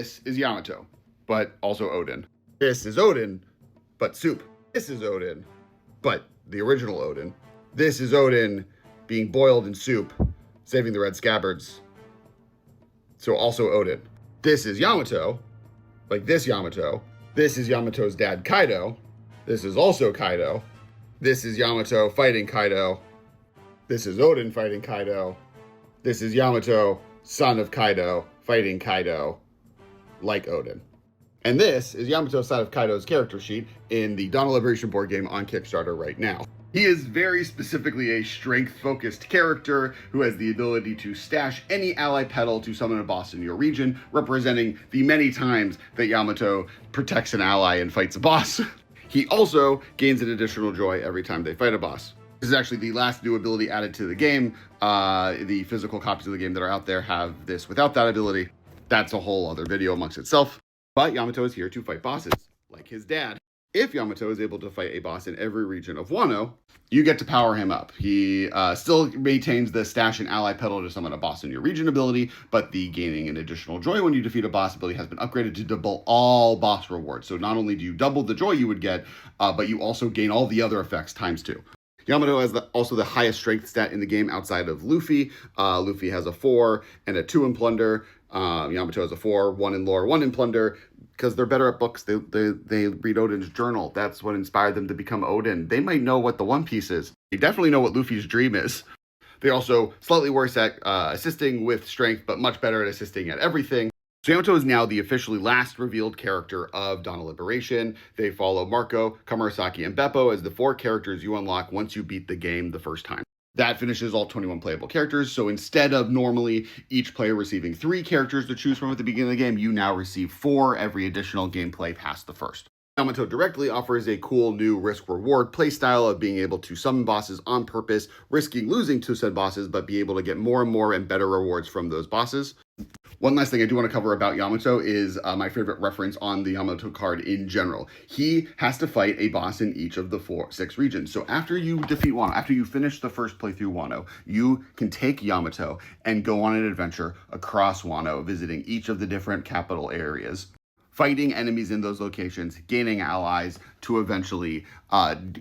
This is Yamato, but also Odin. This is Odin, but soup. This is Odin, but the original Odin. This is Odin being boiled in soup, saving the red scabbards. So also Odin. This is Yamato, like this Yamato. This is Yamato's dad, Kaido. This is also Kaido. This is Yamato fighting Kaido. This is Odin fighting Kaido. This is Yamato, son of Kaido, fighting Kaido, like Odin. And this is Yamato's side of Kaido's character sheet in the Dawn of Liberation board game on Kickstarter right now. He is very specifically a strength-focused character who has the ability to stash any ally petal to summon a boss in your region, representing the many times that Yamato protects an ally and fights a boss. He also gains an additional joy every time they fight a boss. This is actually the last new ability added to the game. The physical copies of the game that are out there have this without that ability. That's a whole other video amongst itself. But Yamato is here to fight bosses, like his dad. If Yamato is able to fight a boss in every region of Wano, you get to power him up. He still maintains the stash and ally petal to summon a boss in your region ability, but the gaining an additional joy when you defeat a boss ability has been upgraded to double all boss rewards. So not only do you double the joy you would get, but you also gain all the other effects ×2. Yamato has also the highest strength stat in the game outside of Luffy. Luffy has a 4 and a 2 in Plunder. Yamato has a 4, 1 in Lore, 1 in Plunder, because they're better at books. They read Odin's journal. That's what inspired them to become Odin. They might know what the One Piece is. They definitely know what Luffy's dream is. They're also slightly worse at assisting with strength, but much better at assisting at everything. So Yamato is now the officially last revealed character of Dawn of Liberation. They follow Marco, Kamarasaki, and Beppo as the 4 characters you unlock once you beat the game the first time. That finishes all 21 playable characters, so instead of normally each player receiving 3 characters to choose from at the beginning of the game, you now receive 4 every additional gameplay past the first. Yamato directly offers a cool new risk-reward playstyle of being able to summon bosses on purpose, risking losing to said bosses, but be able to get more and more and better rewards from those bosses. One last thing I do want to cover about Yamato is my favorite reference on the Yamato card in general. He has to fight a boss in each of the 6 regions. So after you defeat Wano, after you finish the first playthrough Wano, you can take Yamato and go on an adventure across Wano, visiting each of the different capital areas, fighting enemies in those locations, gaining allies to eventually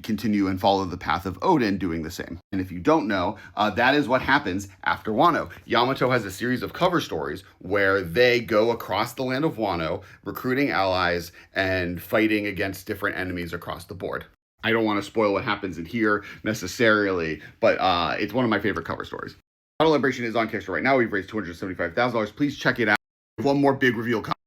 continue and follow the path of Odin doing the same. And if you don't know, that is what happens after Wano. Yamato has a series of cover stories where they go across the land of Wano, recruiting allies and fighting against different enemies across the board. I don't want to spoil what happens in here necessarily, but it's one of my favorite cover stories. Dawn of Liberation is on Kickstarter right now. We've raised $275,000. Please check it out. One more big reveal coming.